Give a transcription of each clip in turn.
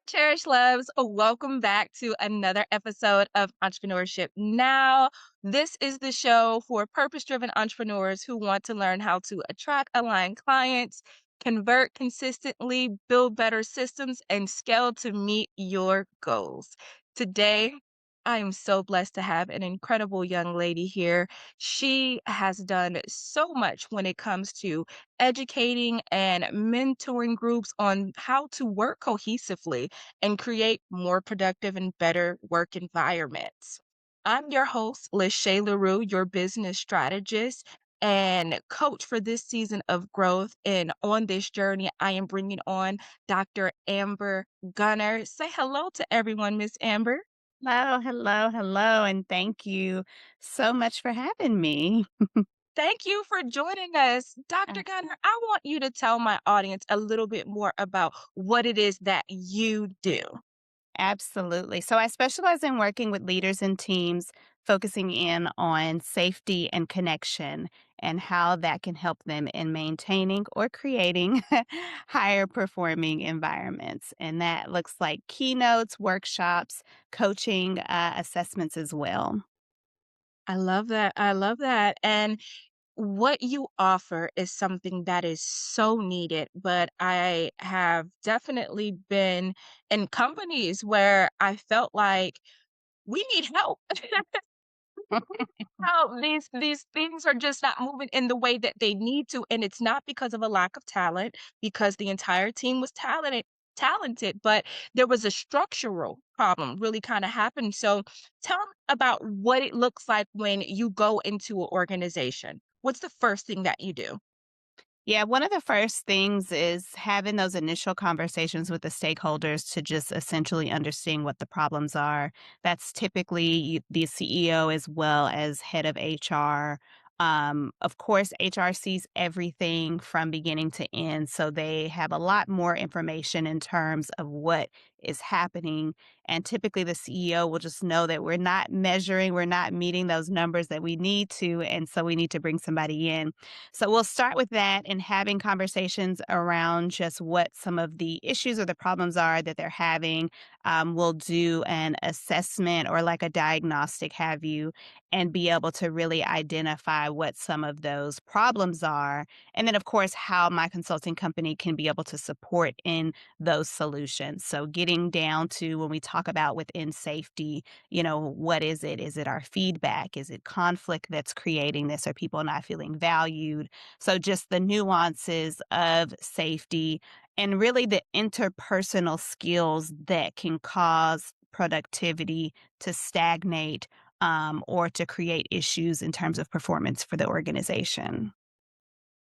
Cherish loves, welcome back to another episode of Entrepreneurship Now. This is the show for purpose driven entrepreneurs who want to learn how to attract aligned clients, convert consistently, build better systems, and scale to meet your goals. Today, I am so blessed to have an incredible young lady here. She has done so much when it comes to educating and mentoring groups on how to work cohesively and create more productive and better work environments. I'm your host, Lachey LaRue, your business strategist and coach for this season of growth. And on this journey, I am bringing on Dr. Amber Gunner. Say hello to everyone, Miss Amber. Hello, hello, hello, and thank you so much for having me. Thank you for joining us. Dr. Gunner, I want you to tell my audience a little bit more about what it is that you do. Absolutely. So I specialize in working with leaders and teams, focusing in on safety and connection and how that can help them in maintaining or creating higher performing environments. And that looks like keynotes, workshops, coaching, assessments as well. I love that. I love that. And what you offer is something that is so needed, but I have definitely been in companies where I felt like we need help. Help. These things are just not moving in the way that they need to, and it's not because of a lack of talent, because the entire team was talented, but there was a structural problem really kind of happened. So tell me about what it looks like when you go into an organization. What's the first thing that you do? Yeah, one of the first things is having those initial conversations with the stakeholders to just essentially understand what the problems are. That's typically the CEO as well as head of HR. Of course, HR sees everything from beginning to end, so they have a lot more information in terms of what is happening. And typically, the CEO will just know that we're not measuring, we're not meeting those numbers that we need to, and so we need to bring somebody in. So we'll start with that and having conversations around just what some of the issues or the problems are that they're having. We'll do an assessment or like a diagnostic, have you, and be able to really identify what some of those problems are. And then, of course, how my consulting company can be able to support in those solutions. So getting down to when we talk about within safety, what is it? Is it our feedback? Is it conflict that's creating this? Are people not feeling valued? So just the nuances of safety and really the interpersonal skills that can cause productivity to stagnate or to create issues in terms of performance for the organization.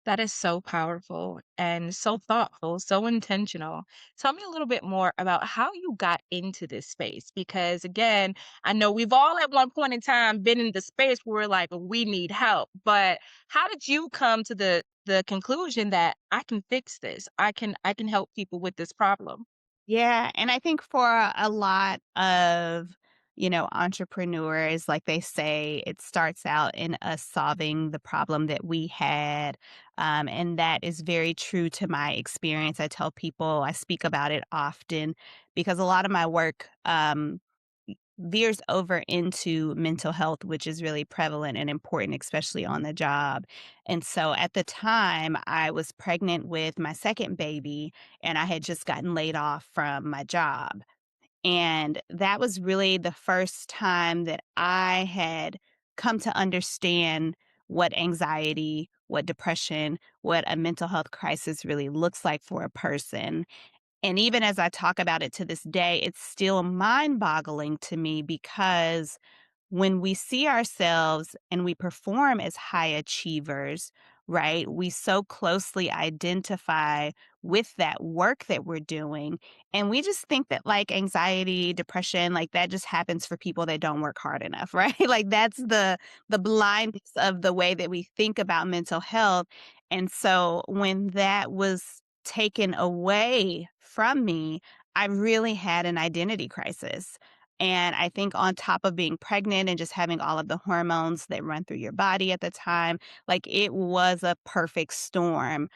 That is so powerful and so thoughtful, so intentional. Tell me a little bit more about how you got into this space because, again, I know we've all at one point in time been in the space where we're like, we need help. But how did you come to the conclusion that I can fix this? I can help people with this problem. Yeah, and I think for a lot of, entrepreneurs, like they say, it starts out in us solving the problem that we had. And that is very true to my experience. I tell people, I speak about it often because a lot of my work veers over into mental health, which is really prevalent and important, especially on the job. And so at the time, I was pregnant with my second baby and I had just gotten laid off from my job. And that was really the first time that I had come to understand what anxiety, what depression, what a mental health crisis really looks like for a person. And even as I talk about it to this day, it's still mind boggling to me because when we see ourselves and we perform as high achievers, right, we so closely identify with that work that we're doing. And we just think that like anxiety, depression, like that just happens for people that don't work hard enough, right? Like that's the blindness of the way that we think about mental health. And so when that was taken away from me, I really had an identity crisis. And I think on top of being pregnant and just having all of the hormones that run through your body at the time, like it was a perfect storm.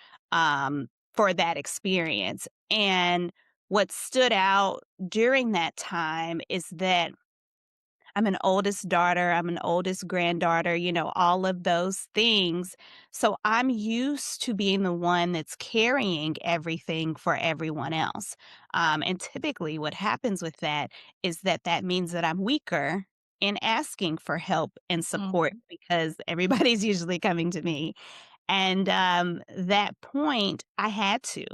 for that experience. And what stood out during that time is that I'm an oldest daughter, I'm an oldest granddaughter, all of those things. So I'm used to being the one that's carrying everything for everyone else. And typically, what happens with that is that that means that I'm weaker in asking for help and support Mhm. because everybody's usually coming to me. And, that point, I had to,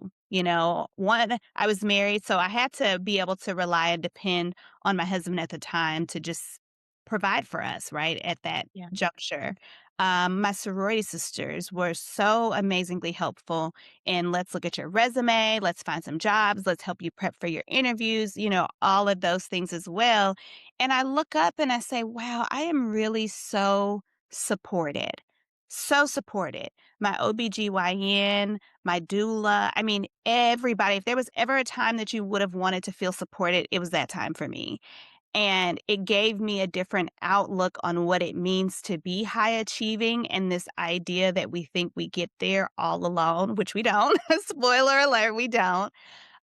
one, I was married, so I had to be able to rely and depend on my husband at the time to just provide for us, right, at that Yeah. juncture. My sorority sisters were so amazingly helpful in let's look at your resume, let's find some jobs, let's help you prep for your interviews, all of those things as well. And I look up and I say, wow, I am really so supported. So supported. My OBGYN, my doula, I mean, everybody. If there was ever a time that you would have wanted to feel supported, it was that time for me. And it gave me a different outlook on what it means to be high achieving and this idea that we think we get there all alone, which we don't. Spoiler alert, we don't.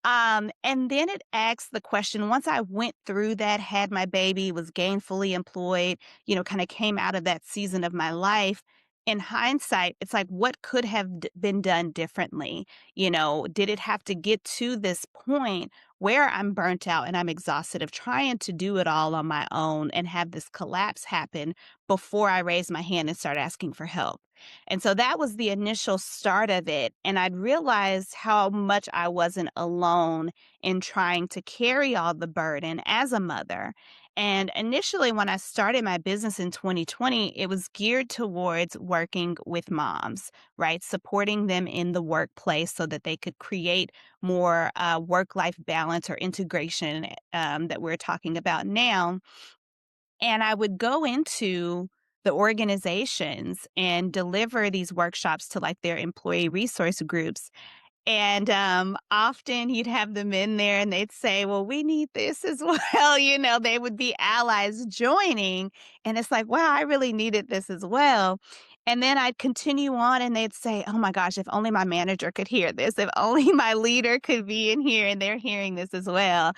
And then it asks the question once I went through that, had my baby, was gainfully employed, kind of came out of that season of my life. In hindsight, it's like, what could have been done differently? Did it have to get to this point where I'm burnt out and I'm exhausted of trying to do it all on my own and have this collapse happen before I raise my hand and start asking for help? And so that was the initial start of it. And I'd realized how much I wasn't alone in trying to carry all the burden as a mother. And initially, when I started my business in 2020, it was geared towards working with moms, right? Supporting them in the workplace so that they could create more work life balance or integration that we're talking about now. And I would go into the organizations and deliver these workshops to like their employee resource groups. And often you'd have them in there and they'd say, well, we need this as well. They would be allies joining. And it's like, wow, I really needed this as well. And then I'd continue on and they'd say, oh my gosh, if only my manager could hear this, if only my leader could be in here and they're hearing this as well.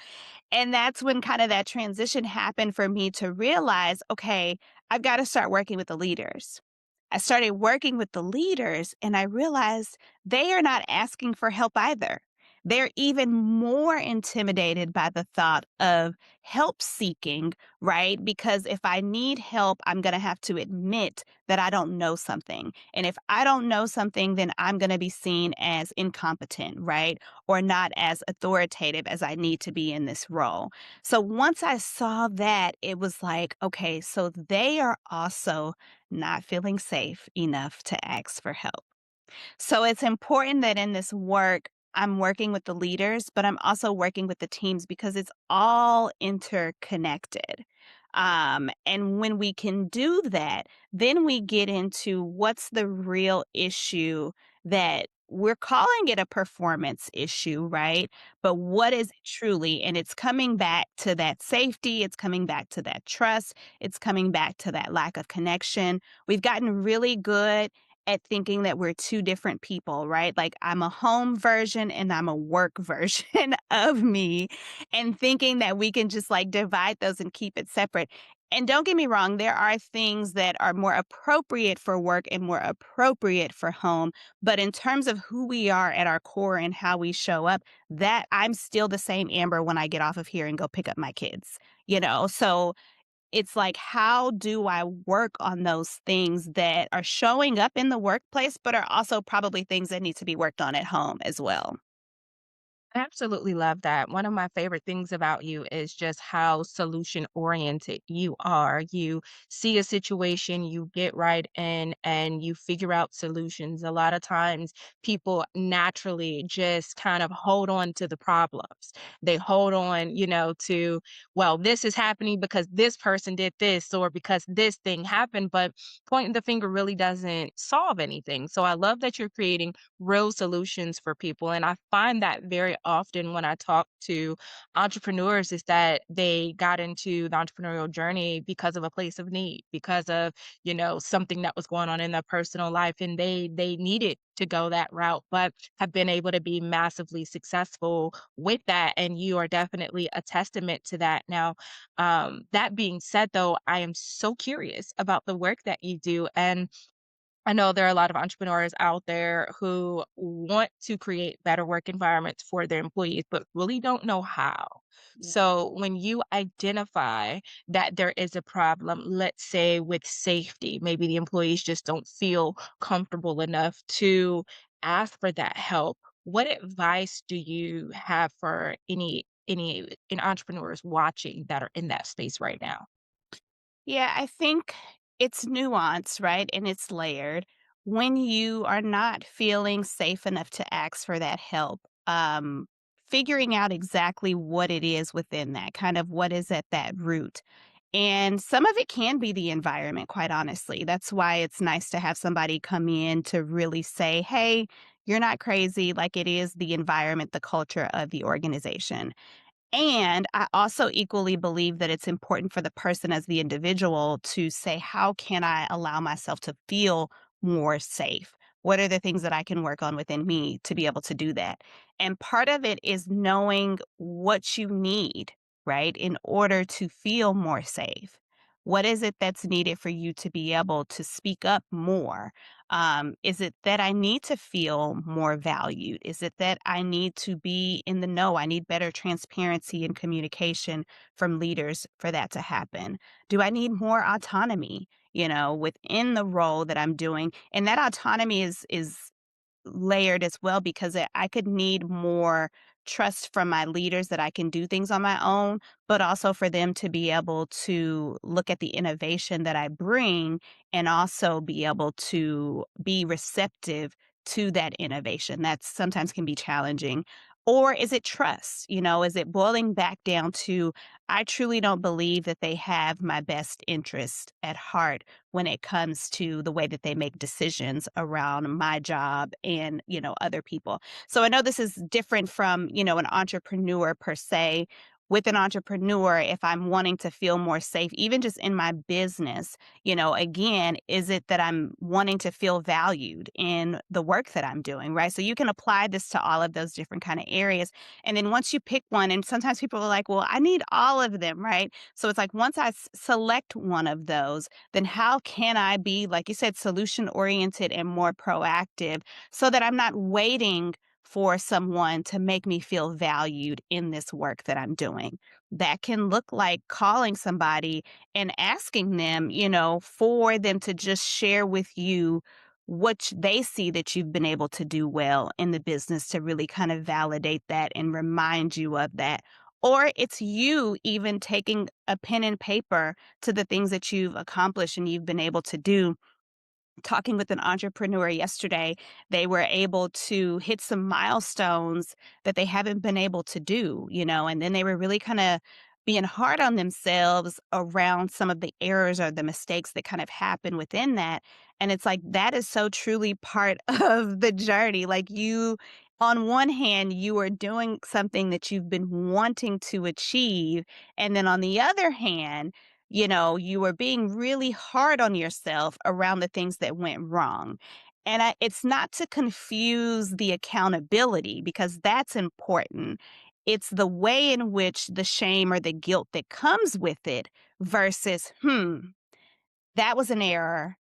And that's when kind of that transition happened for me to realize, okay, I've got to start working with the leaders. I started working with the leaders and I realized they are not asking for help either. They're even more intimidated by the thought of help seeking, right? Because if I need help, I'm going to have to admit that I don't know something. And if I don't know something, then I'm going to be seen as incompetent, right? Or not as authoritative as I need to be in this role. So once I saw that, it was like, okay, so they are also not feeling safe enough to ask for help. So it's important that in this work, I'm working with the leaders, but I'm also working with the teams because it's all interconnected. And when we can do that, then we get into what's the real issue that we're calling it a performance issue, right? But what is it truly? And it's coming back to that safety, it's coming back to that trust, it's coming back to that lack of connection. We've gotten really good at thinking that we're two different people, right? Like I'm a home version and I'm a work version of me, and thinking that we can just like divide those and keep it separate. And don't get me wrong, there are things that are more appropriate for work and more appropriate for home. But in terms of who we are at our core and how we show up, that I'm still the same Amber when I get off of here and go pick up my kids, So it's like, how do I work on those things that are showing up in the workplace, but are also probably things that need to be worked on at home as well? I absolutely love that. One of my favorite things about you is just how solution oriented you are. You see a situation, you get right in, and you figure out solutions. A lot of times, people naturally just kind of hold on to the problems. They hold on, to, well, this is happening because this person did this or because this thing happened, but pointing the finger really doesn't solve anything. So I love that you're creating real solutions for people. And I find that very often when I talk to entrepreneurs is that they got into the entrepreneurial journey because of a place of need, because of, something that was going on in their personal life and they needed to go that route, but have been able to be massively successful with that. And you are definitely a testament to that. Now, that being said, though, I am so curious about the work that you do. And I know there are a lot of entrepreneurs out there who want to create better work environments for their employees, but really don't know how. So, when you identify that there is a problem, let's say with safety, maybe the employees just don't feel comfortable enough to ask for that help. What advice do you have for any entrepreneurs watching that are in that space right now? Yeah, I think it's nuanced, right? And it's layered. When you are not feeling safe enough to ask for that help, figuring out exactly what it is within that, kind of what is at that root. And some of it can be the environment, quite honestly. That's why it's nice to have somebody come in to really say, hey, you're not crazy. Like it is the environment, the culture of the organization. And I also equally believe that it's important for the person as the individual to say, how can I allow myself to feel more safe? What are the things that I can work on within me to be able to do that? And part of it is knowing what you need, right, in order to feel more safe. What is it that's needed for you to be able to speak up more? Is it that I need to feel more valued? Is it that I need to be in the know? I need better transparency and communication from leaders for that to happen. Do I need more autonomy, within the role that I'm doing? And that autonomy is layered as well because I could need more trust from my leaders that I can do things on my own, but also for them to be able to look at the innovation that I bring and also be able to be receptive to that innovation. That sometimes can be challenging. Or is it trust? Is it boiling back down to I truly don't believe that they have my best interest at heart when it comes to the way that they make decisions around my job and, other people. So I know this is different from, an entrepreneur per se. With an entrepreneur, if I'm wanting to feel more safe, even just in my business, again, is it that I'm wanting to feel valued in the work that I'm doing, right? So you can apply this to all of those different kind of areas. And then once you pick one, and sometimes people are like, well, I need all of them, right? So it's like once I select one of those, then how can I be, like you said, solution oriented and more proactive so that I'm not waiting for someone to make me feel valued in this work that I'm doing? That can look like calling somebody and asking them, for them to just share with you what they see that you've been able to do well in the business to really kind of validate that and remind you of that. Or it's you even taking a pen and paper to the things that you've accomplished and you've been able to do. Talking with an entrepreneur yesterday, they were able to hit some milestones that they haven't been able to do, and then they were really kind of being hard on themselves around some of the errors or the mistakes that kind of happen within that. And it's like that is so truly part of the journey. Like on one hand, you are doing something that you've been wanting to achieve. And then on the other hand, you were being really hard on yourself around the things that went wrong. And it's not to confuse the accountability because that's important. It's the way in which the shame or the guilt that comes with it versus, that was an error.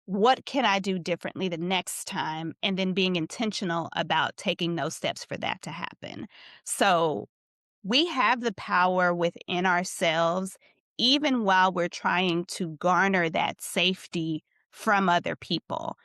What can I do differently the next time? And then being intentional about taking those steps for that to happen. So we have the power within ourselves, even while we're trying to garner that safety from other people.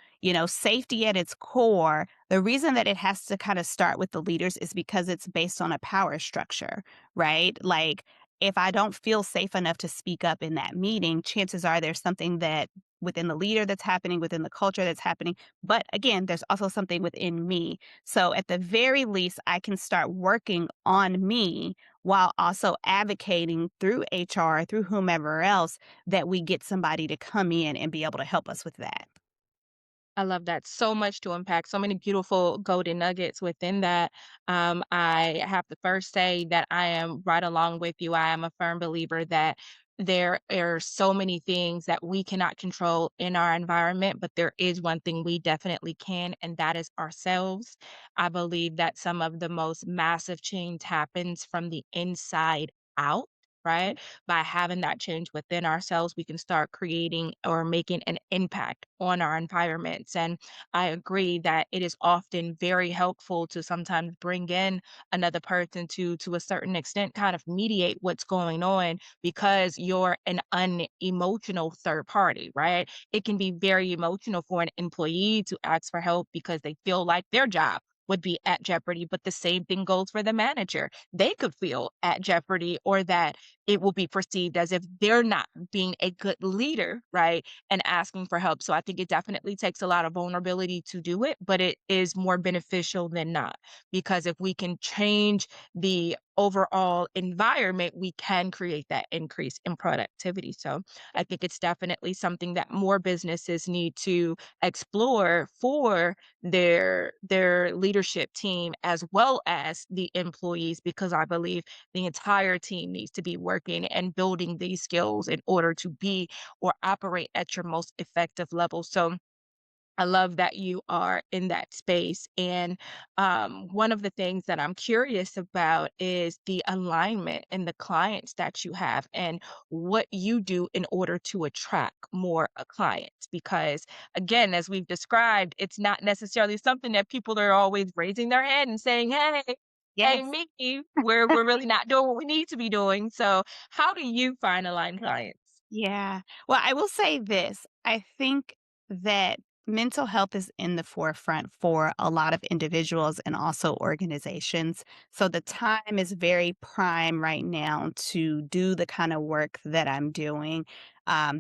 Safety at its core, the reason that it has to kind of start with the leaders is because it's based on a power structure, right? Like, if I don't feel safe enough to speak up in that meeting, chances are there's something that within the leader that's happening, within the culture that's happening. But again, there's also something within me. So at the very least, I can start working on me while also advocating through HR, through whomever else, that we get somebody to come in and be able to help us with that. I love that. So much to unpack, so many beautiful golden nuggets within that. I have to first say that I am right along with you. I am a firm believer that there are so many things that we cannot control in our environment, but there is one thing we definitely can, and that is ourselves. I believe that some of the most massive change happens from the inside out. Right? By having that change within ourselves, we can start creating or making an impact on our environments. And I agree that it is often very helpful to sometimes bring in another person to a certain extent, kind of mediate what's going on because you're an unemotional third party, right? It can be very emotional for an employee to ask for help because they feel like their job would be at jeopardy, but the same thing goes for the manager. They could feel at jeopardy or that it will be perceived as if they're not being a good leader, right? And asking for help. So I think it definitely takes a lot of vulnerability to do it, but it is more beneficial than not. Because if we can change the overall environment, we can create that increase in productivity. So I think it's definitely something that more businesses need to explore for their leadership team as well as the employees, because I believe the entire team needs to be working and building these skills in order to be or operate at your most effective level. So I love that you are in that space. And one of the things that I'm curious about is the alignment and the clients that you have and what you do in order to attract more clients. Because, again, as we've described, it's not necessarily something that people are always raising their hand and saying, hey, hey, Yes. me, we're really not doing what we need to be doing. So, how do you find aligned clients? Yeah. Well, I will say this. I think that mental health is in the forefront for a lot of individuals and also organizations. So the time is very prime right now to do the kind of work that I'm doing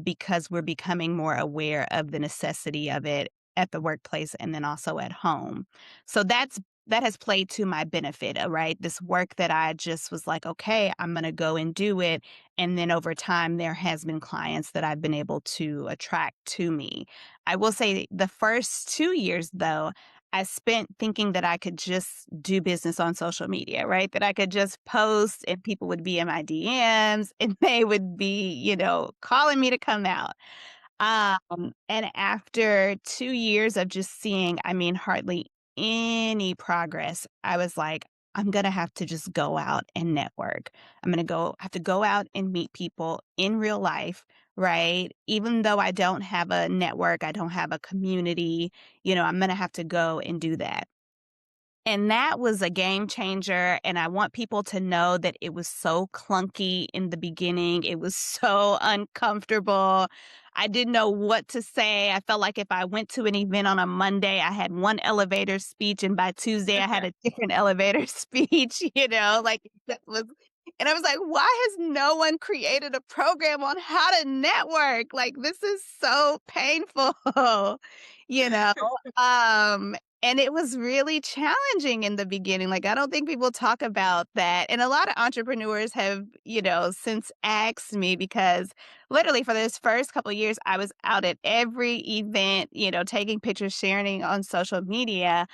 because we're becoming more aware of the necessity of it at the workplace and then also at home. So that has played to my benefit, right? This work that I just was like, okay, I'm going to go and do it, and then over time, there has been clients that I've been able to attract to me. I will say the first 2 years, though, I spent thinking that I could just do business on social media, right? That I could just post and people would be in my DMs and they would be, calling me to come out. And after 2 years of just seeing, I mean, hardly any progress, I was like, "I'm gonna have to just go out and network. I'm gonna have to go out and meet people in real life," right? Even though I don't have a network, I don't have a community, I'm gonna have to go and do that. And that was a game changer, and I want people to know that it was so clunky in the beginning, it was so uncomfortable. I didn't know what to say. I felt like if I went to an event on a Monday, I had one elevator speech, and by Tuesday, I had a different elevator speech, like, that was and I was like, "Why has no one created a program on how to network? Like, this is so painful." You know? Um, and it was really challenging in the beginning, like, I don't think people talk about that, and a lot of entrepreneurs have, since asked me because literally for those first couple of years, I was out at every event, taking pictures, sharing on social media,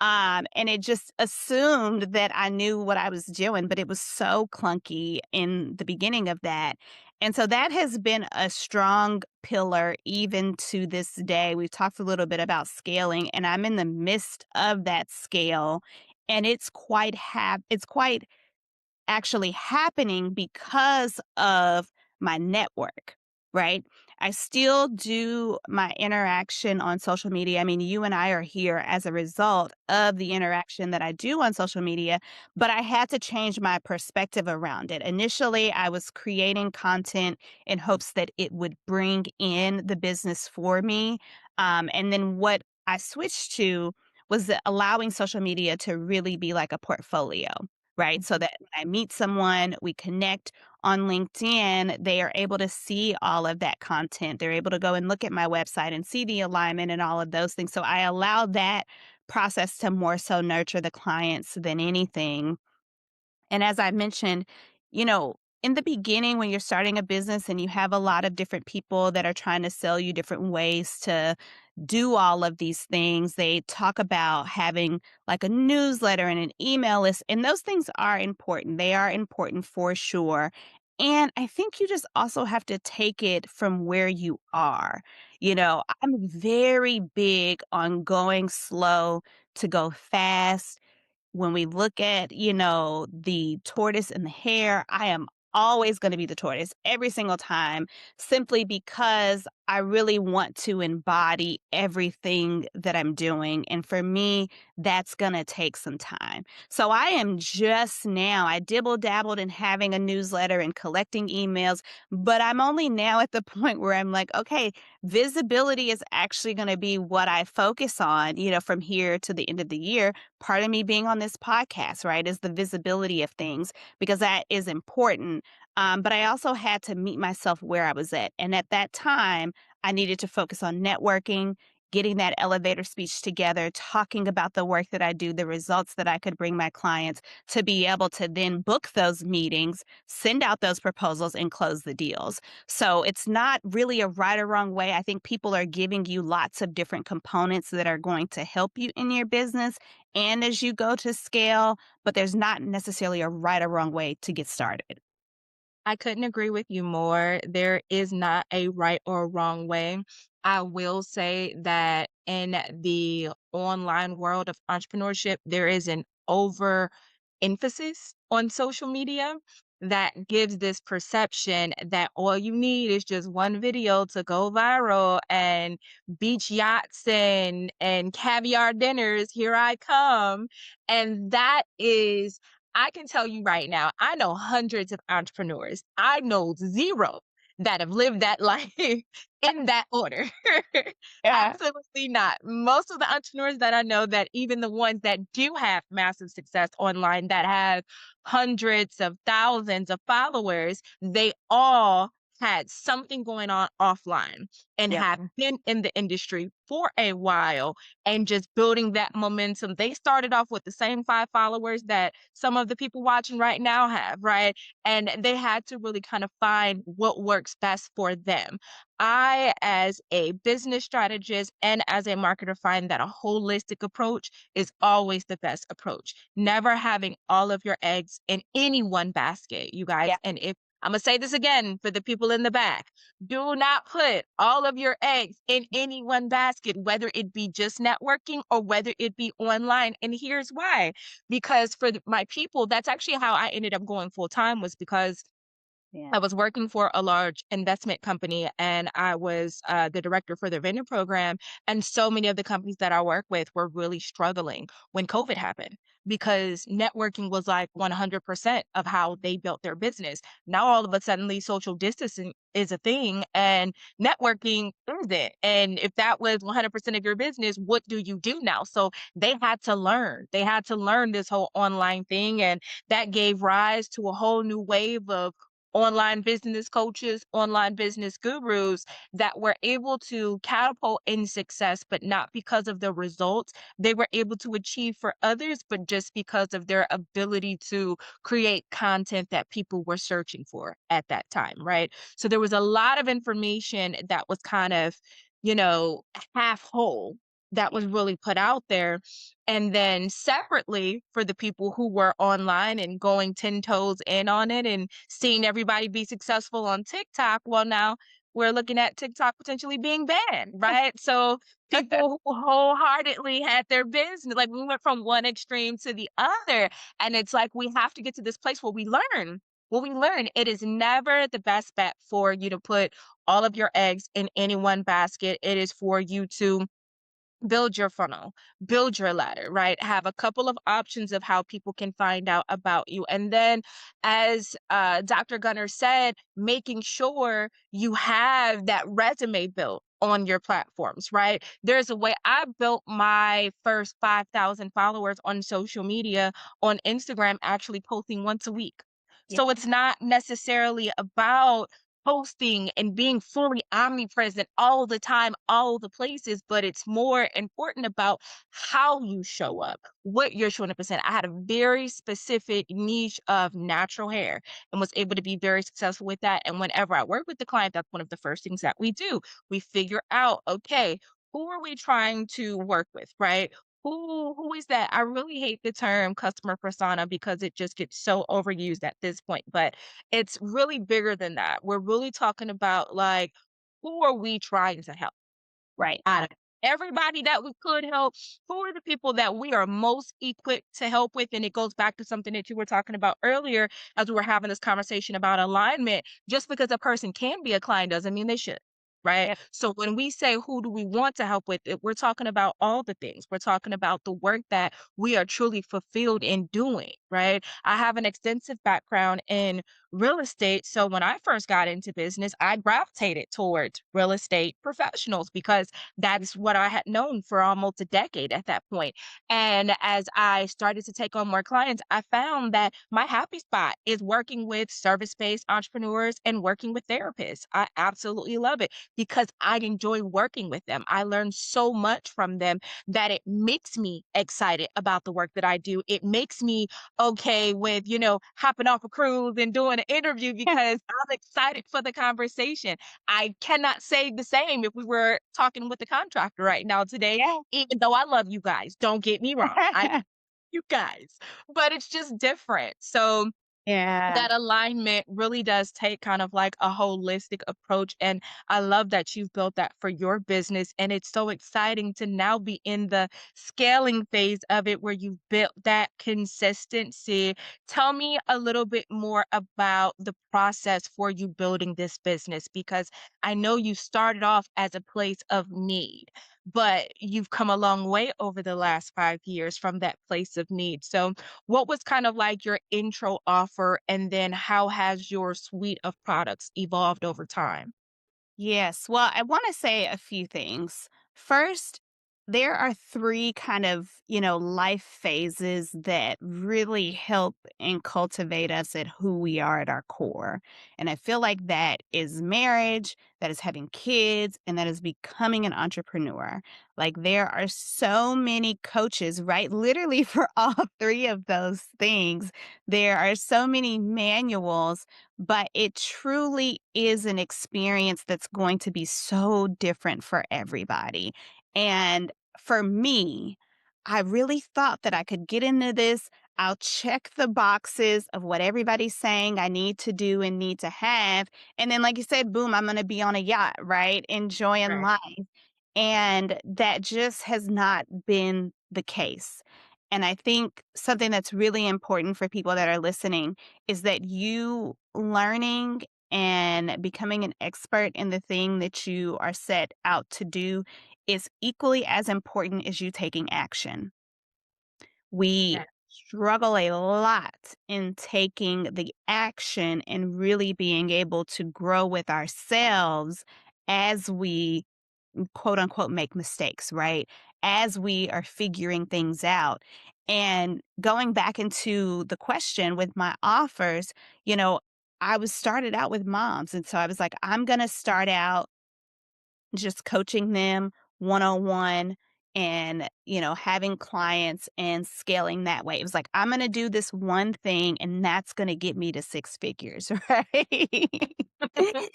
and it just assumed that I knew what I was doing, but it was so clunky in the beginning of that. And so that has been a strong pillar even to this day. We've talked a little bit about scaling, and I'm in the midst of that scale, and it's quite actually happening because of my network, right? I still do my interaction on social media. I mean, you and I are here as a result of the interaction that I do on social media, but I had to change my perspective around it. Initially, I was creating content in hopes that it would bring in the business for me. And then what I switched to was allowing social media to really be like a portfolio, right? So that when I meet someone, we connect on LinkedIn, they are able to see all of that content. They're able to go and look at my website and see the alignment and all of those things. So I allow that process to more so nurture the clients than anything. And as I mentioned, in the beginning, when you're starting a business and you have a lot of different people that are trying to sell you different ways to do all of these things. They talk about having like a newsletter and an email list, and those things are important. They are important for sure. And I think you just also have to take it from where you are. I'm very big on going slow to go fast. When we look at, the tortoise and the hare, I am always going to be the tortoise every single time, simply because I really want to embody everything that I'm doing. And for me, that's going to take some time. So I am just now, I dibble dabbled in having a newsletter and collecting emails, but I'm only now at the point where I'm like, okay, visibility is actually going to be what I focus on, from here to the end of the year. Part of me being on this podcast, right, is the visibility of things because that is important. But I also had to meet myself where I was at. And at that time, I needed to focus on networking, getting that elevator speech together, talking about the work that I do, the results that I could bring my clients to be able to then book those meetings, send out those proposals, and close the deals. So it's not really a right or wrong way. I think people are giving you lots of different components that are going to help you in your business and as you go to scale, but there's not necessarily a right or wrong way to get started. I couldn't agree with you more. There is not a right or wrong way. I will say that in the online world of entrepreneurship, there is an over emphasis on social media that gives this perception that all you need is just one video to go viral and beach yachts and caviar dinners, here I come. And that is I can tell you right now, I know hundreds of entrepreneurs. I know 0 that have lived that life in that order. Yeah. Absolutely not. Most of the entrepreneurs that I know, that even the ones that do have massive success online, that have hundreds of thousands of followers, they all had something going on offline and Yep. have been in the industry for a while and just building that momentum. They started off with the same 5 followers that some of the people watching right now have, right? And they had to really kind of find what works best for them. I, as a business strategist and as a marketer, find that a holistic approach is always the best approach. Never having all of your eggs in any one basket, you guys. Yeah. And if I'm gonna say this again for the people in the back, do not put all of your eggs in any one basket, whether it be just networking or whether it be online. And here's why. Because for my people, that's actually how I ended up going full time, was because Yeah. I was working for a large investment company and I was the director for their vendor program. And so many of the companies that I work with were really struggling when COVID happened because networking was like 100% of how they built their business. Now, all of a sudden, social distancing is a thing and networking isn't. And if that was 100% of your business, what do you do now? So they had to learn. They had to learn this whole online thing. And that gave rise to a whole new wave of online business coaches, online business gurus that were able to catapult in success, but not because of the results they were able to achieve for others, but just because of their ability to create content that people were searching for at that time, right? So there was a lot of information that was kind of, you know, half whole that Yeah. was really put out there. And then separately for the people who were online and going 10 toes in on it and seeing everybody be successful on TikTok, well, now we're looking at TikTok potentially being banned, right? So people who wholeheartedly had their business, like we went from one extreme to the other. And it's like we have to get to this place where we learn. Well, we learn it is never the best bet for you to put all of your eggs in any one basket. It is for you to build your funnel, build your ladder, right? Have a couple of options of how people can find out about you. And then, as Dr. Gunner said, making sure you have that resume built on your platforms, right? There's a way I built my first 5,000 followers on social media on Instagram, actually posting once a week. Yeah. So it's not necessarily about posting and being fully omnipresent all the time, all the places, but it's more important about how you show up, what you're showing up present. I had a very specific niche of natural hair and was able to be very successful with that. And whenever I work with the client, that's one of the first things that we do. We figure out, okay, who are we trying to work with, right? Who is that? I really hate the term customer persona because it just gets so overused at this point, but it's really bigger than that. We're really talking about like who are we trying to help? Right. Out of everybody that we could help, who are the people that we are most equipped to help with? And it goes back to something that you were talking about earlier as we were having this conversation about alignment. Just because a person can be a client doesn't mean they should. Right. Yeah. So when we say who do we want to help with it, we're talking about all the things. We're talking about the work that we are truly fulfilled in doing. Right. I have an extensive background in real estate. So when I first got into business, I gravitated towards real estate professionals because that's what I had known for almost a decade at that point. And as I started to take on more clients, I found that my happy spot is working with service-based entrepreneurs and working with therapists. I absolutely love it because I enjoy working with them. I learn so much from them that it makes me excited about the work that I do. It makes me okay with, hopping off a cruise and doing an interview because I'm excited for the conversation. I cannot say the same if we were talking with the contractor right now today, Yeah. even though I love you guys. Don't get me wrong. I you guys, but it's just different. So Yeah. that alignment really does take kind of like a holistic approach. And I love that you've built that for your business. And it's so exciting to now be in the scaling phase of it where you've built that consistency. Tell me a little bit more about the process for you building this business, because I know you started off as a place of need, but you've come a long way over the last 5 years from that place of need. So, what was kind of like your intro offer, and then how has your suite of products evolved over time? Yes. Well, I want to say a few things. First, there are three kind of, life phases that really help and cultivate us at who we are at our core. And I feel like that is marriage, that is having kids, and that is becoming an entrepreneur. Like there are so many coaches, right? Literally for all three of those things. There are so many manuals, but it truly is an experience that's going to be so different for everybody. And for me, I really thought that I could get into this. I'll check the boxes of what everybody's saying I need to do and need to have. And then, like you said, boom, I'm going to be on a yacht, right? Enjoying Right. life. And that just has not been the case. And I think something that's really important for people that are listening is that you learning and becoming an expert in the thing that you are set out to do is equally as important as you taking action. We Yeah. struggle a lot in taking the action and really being able to grow with ourselves as we quote unquote make mistakes, right? As we are figuring things out. And going back into the question with my offers, you know, I was started out with moms. And so I was like, I'm going to start out just coaching them one on one and, having clients and scaling that way. It was like, I'm going to do this one thing and that's going to get me to six figures, right? That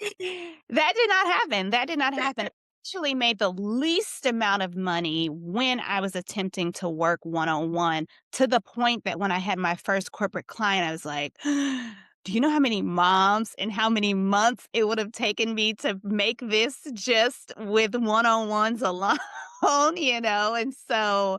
did not happen. That did not happen. I actually made the least amount of money when I was attempting to work one on one, to the point that when I had my first corporate client, I was like, do you know how many moms and how many months it would have taken me to make this just with one on ones alone? And so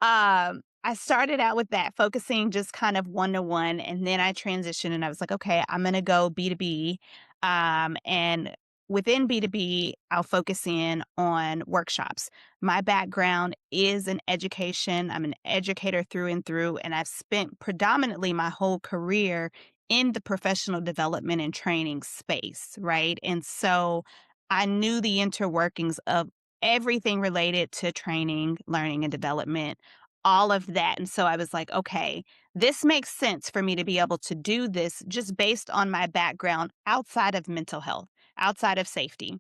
I started out with that, focusing just kind of one to one, and then I transitioned and I was like, okay, I'm gonna go B2B. And within B2B, I'll focus in on workshops. My background is in education. I'm an educator through and through, and I've spent predominantly my whole career in the professional development and training space, right? And so I knew the interworkings of everything related to training, learning, and development, all of that. And so I was like, okay, this makes sense for me to be able to do this just based on my background outside of mental health, outside of safety.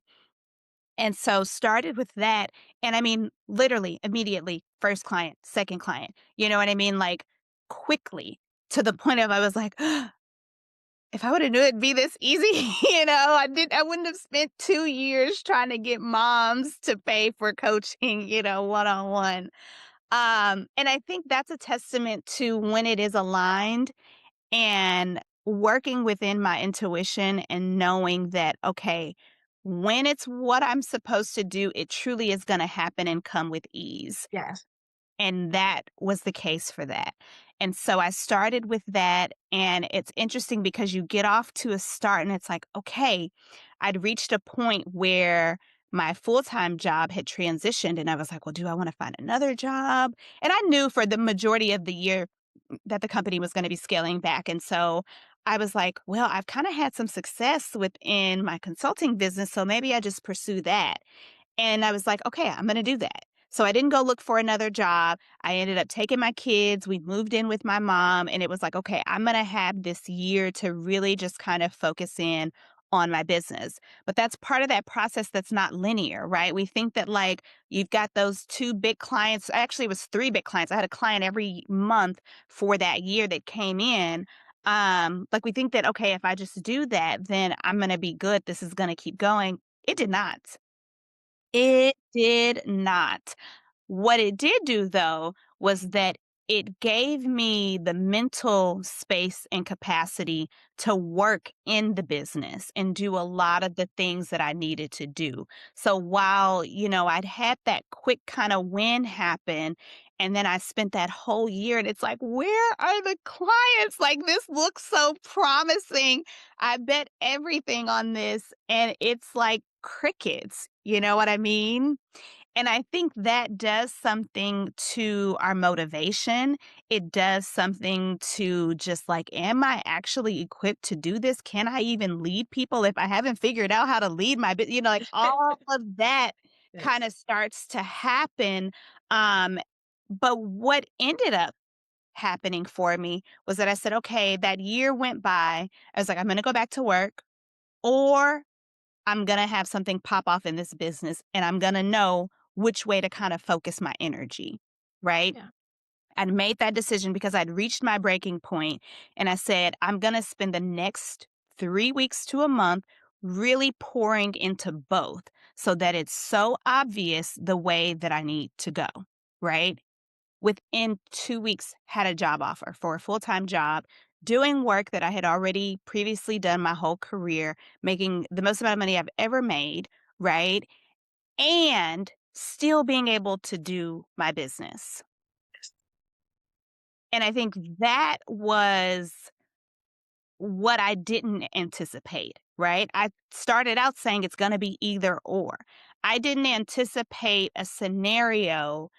And so started with that. And I mean, literally, immediately, first client, second client, you know what I mean? Like quickly, to the point of I was like, if I woulda knew it'd be this easy, I wouldn't have spent 2 years trying to get moms to pay for coaching, one-on-one. And I think that's a testament to when it is aligned and working within my intuition and knowing that, okay, when it's what I'm supposed to do, it truly is gonna happen and come with ease. Yes. And that was the case for that. And so I started with that. And it's interesting because you get off to a start and it's like, okay, I'd reached a point where my full time job had transitioned. And I was like, well, do I want to find another job? And I knew for the majority of the year that the company was going to be scaling back. And so I was like, well, I've kind of had some success within my consulting business. So maybe I just pursue that. And I was like, "Okay, I'm gonna do that." So I didn't go look for another job. I ended up taking my kids, we moved in with my mom, and it was like, "Okay, I'm gonna have this year to really just kind of focus in on my business." But that's part of that process that's not linear, right? We think that, like, you've got those 2 big clients, actually, it was 3 big clients. I had a client every month for that year that came in. Like, we think that, "Okay, if I just do that, then I'm gonna be good. This is gonna keep going." It did not. It did not. What it did do, though, was that it gave me the mental space and capacity to work in the business and do a lot of the things that I needed to do. So while, I'd had that quick kind of win happen, and then I spent that whole year, and it's like, where are the clients? Like, this looks so promising. I bet everything on this, and it's like crickets. You know what I mean? And I think that does something to our motivation. It does something to just like, am I actually equipped to do this? Can I even lead people if I haven't figured out how to lead my business? Like all of that kind Yes. of starts to happen. Um, but what ended up happening for me was that I said, okay, that year went by. I was like, I'm going to go back to work, or I'm gonna have something pop off in this business, and I'm gonna know which way to kind of focus my energy, right? Yeah. I'd made that decision because I'd reached my breaking point, and I said, I'm gonna spend the next 3 weeks to a month really pouring into both so that it's so obvious the way that I need to go, right? Within 2 weeks, had a job offer for a full-time job, doing work that I had already previously done my whole career, making the most amount of money I've ever made, right? And still being able to do my business. And I think that was what I didn't anticipate, right? I started out saying it's gonna be either or. I didn't anticipate a scenario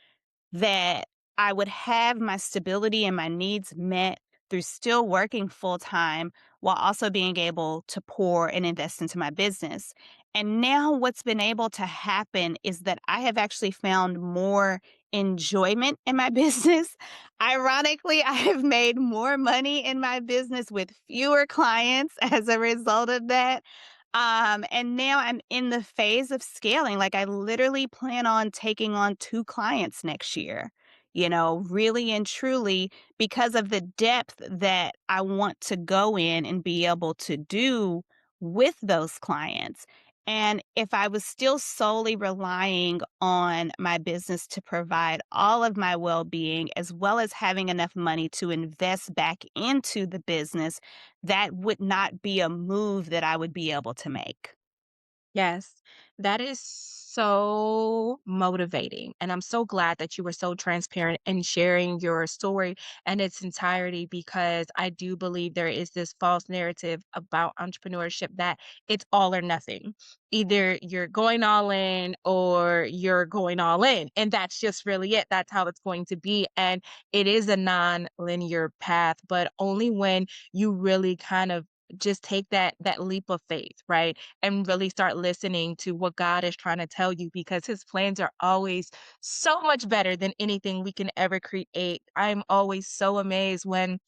that I would have my stability and my needs met through still working full time while also being able to pour and invest into my business. And now, what's been able to happen is that I have actually found more enjoyment in my business. Ironically, I have made more money in my business with fewer clients as a result of that. And now I'm in the phase of scaling. Like I literally plan on taking on 2 clients next year, really and truly because of the depth that I want to go in and be able to do with those clients. And if I was still solely relying on my business to provide all of my well-being as well as having enough money to invest back into the business, that would not be a move that I would be able to make. Yes, that is so motivating. And I'm so glad that you were so transparent in sharing your story in its entirety because I do believe there is this false narrative about entrepreneurship that it's all or nothing. Either you're going all in or you're going all in. And that's just really it. That's how it's going to be. And it is a non-linear path, but only when you really kind of just take that leap of faith, right? And really start listening to what God is trying to tell you because his plans are always so much better than anything we can ever create. I'm always so amazed when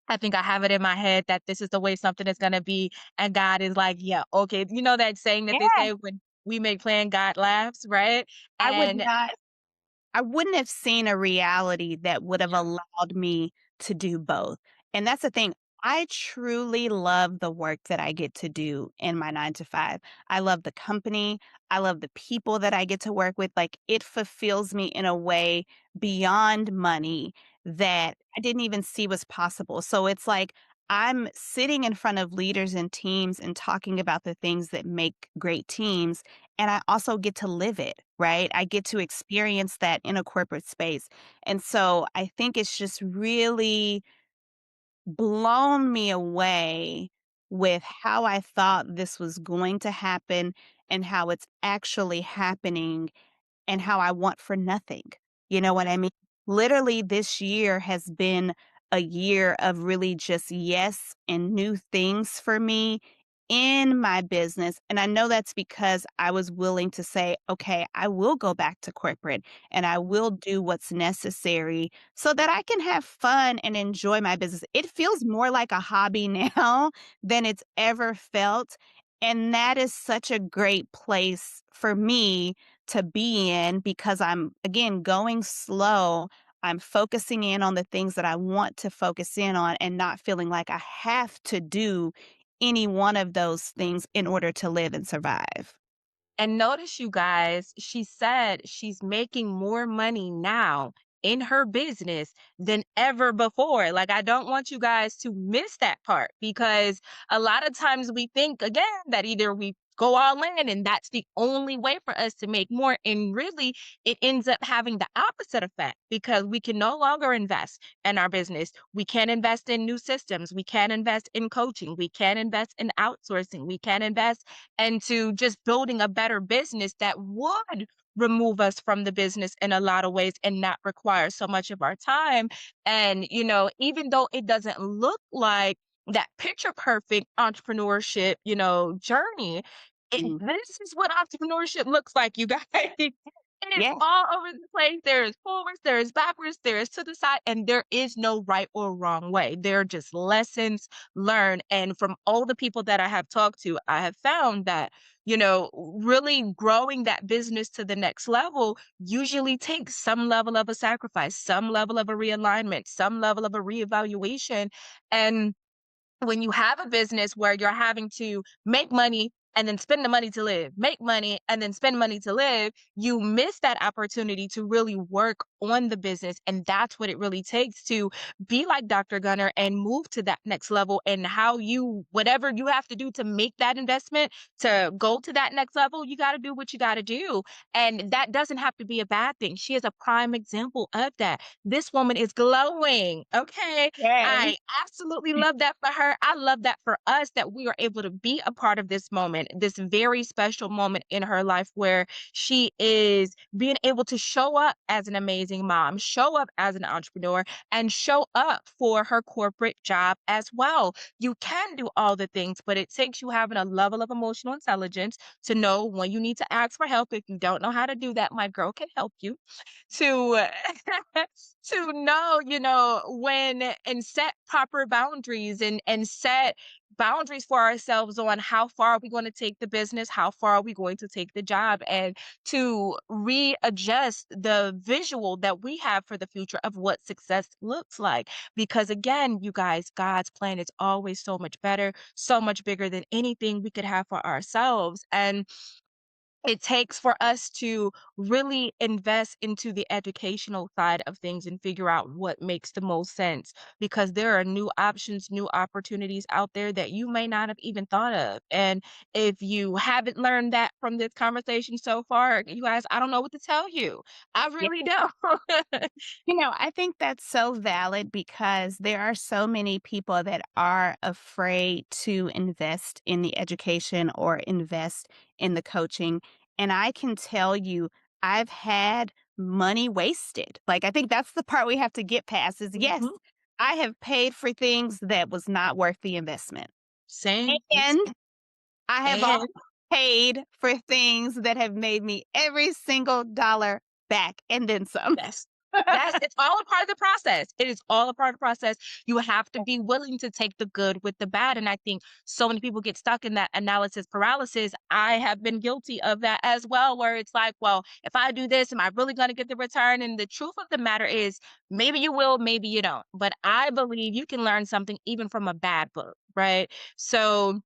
I think I have it in my head that this is the way something is going to be and God is like, "Yeah, okay." You know that saying that they Yeah. say when we make plan God laughs, right? I would And not I wouldn't have seen a reality that would have yeah, allowed me to do both. And that's the thing. I truly love the work that I get to do in my 9 to 5. I love the company. I love the people that I get to work with. Like, it fulfills me in a way beyond money that I didn't even see was possible. So it's like I'm sitting in front of leaders and teams and talking about the things that make great teams. And I also get to live it, right? I get to experience that in a corporate space. And so I think it's just really blown me away with how I thought this was going to happen and how it's actually happening and how I want for nothing. You know what I mean? Literally, this year has been a year of really just yes and new things for me in my business. And I know that's because I was willing to say, okay, I will go back to corporate and I will do what's necessary so that I can have fun and enjoy my business. It feels more like a hobby now than it's ever felt. And that is such a great place for me to be in because I'm, again, going slow. I'm focusing in on the things that I want to focus in on and not feeling like I have to do any one of those things in order to live and survive. And notice, you guys, she said she's making more money now in her business than ever before. Like, I don't want you guys to miss that part because a lot of times we think, again, that either we go all in and that's the only way for us to make more. And really, it ends up having the opposite effect because we can no longer invest in our business. We can't invest in new systems. We can't invest in coaching. We can't invest in outsourcing. We can't invest and to just building a better business that would remove us from the business in a lot of ways and not require so much of our time. And, even though it doesn't look like that picture perfect entrepreneurship, journey, Mhm. this is what entrepreneurship looks like, you guys. And it's Yeah, all over the place. There is forwards, there is backwards, there is to the side, and there is no right or wrong way. There are just lessons learned. And from all the people that I have talked to, I have found that, really growing that business to the next level usually takes some level of a sacrifice, some level of a realignment, some level of a reevaluation. And when you have a business where you're having to make money and then spend the money to live, make money and then spend money to live, you miss that opportunity to really work on the business. And that's what it really takes to be like Dr. Gunner and move to that next level. And whatever you have to do to make that investment to go to that next level, you got to do what you got to do. And that doesn't have to be a bad thing. She is a prime example of that. This woman is glowing. Okay. yes. I absolutely love that for her. I love that for us that we are able to be a part of this moment, this very special moment in her life where she is being able to show up as an amazing mom, show up as an entrepreneur, and show up for her corporate job as well. You can do all the things, but it takes you having a level of emotional intelligence to know when you need to ask for help. If you don't know how to do that, my girl can help you to to know, when and set proper boundaries and set boundaries for ourselves on how far are we going to take the business, how far are we going to take the job, and to readjust the visual that we have for the future of what success looks like. Because again, you guys, God's plan is always so much better, so much bigger than anything we could have for ourselves. And it takes for us to really invest into the educational side of things and figure out what makes the most sense because there are new options, new opportunities out there that you may not have even thought of. And if you haven't learned that from this conversation so far, you guys, I don't know what to tell you. I really don't. I think that's so valid because there are so many people that are afraid to invest in the education or invest in the coaching. And I can tell you, I've had money wasted. Like, I think that's the part we have to get past is yes, Mhm. I have paid for things that was not worth the investment. Same. Me And too. I have also And paid for things that have made me every single dollar back and then some. yes. Yes, it's all a part of the process. It is all a part of the process. You have to be willing to take the good with the bad. And I think so many people get stuck in that analysis paralysis. I have been guilty of that as well, where it's like, well, if I do this, am I really going to get the return? And the truth of the matter is, maybe you will, maybe you don't. But I believe you can learn something even from a bad book, right? So,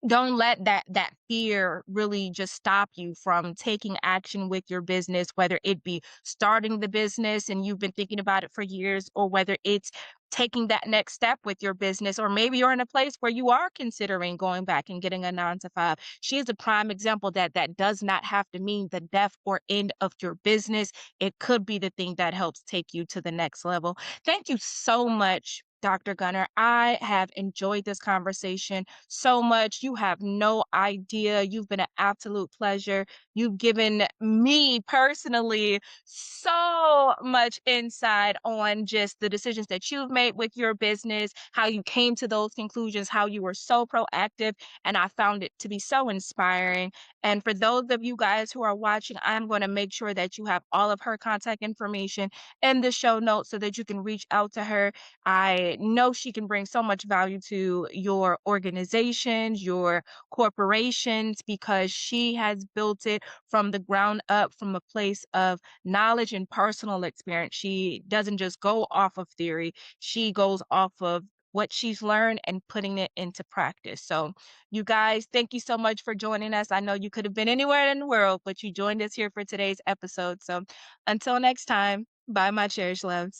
don't let that fear really just stop you from taking action with your business, whether it be starting the business and you've been thinking about it for years, or whether it's taking that next step with your business, or maybe you're in a place where you are considering going back and getting a 9 to 5. She is a prime example that that does not have to mean the death or end of your business. It could be the thing that helps take you to the next level. Thank you so much, Dr. Gunner. I have enjoyed this conversation so much. You have no idea. You've been an absolute pleasure. You've given me personally so much insight on just the decisions that you've made with your business, how you came to those conclusions, how you were so proactive. And I found it to be so inspiring. And for those of you guys who are watching, I'm going to make sure that you have all of her contact information in the show notes so that you can reach out to her. I know she can bring so much value to your organizations, your corporations, because she has built it from the ground up from a place of knowledge and personal experience. She doesn't just go off of theory, she goes off of what she's learned and putting it into practice. So, you guys, thank you so much for joining us. I know you could have been anywhere in the world, but you joined us here for today's episode. So, until next time, bye, my cherished loves.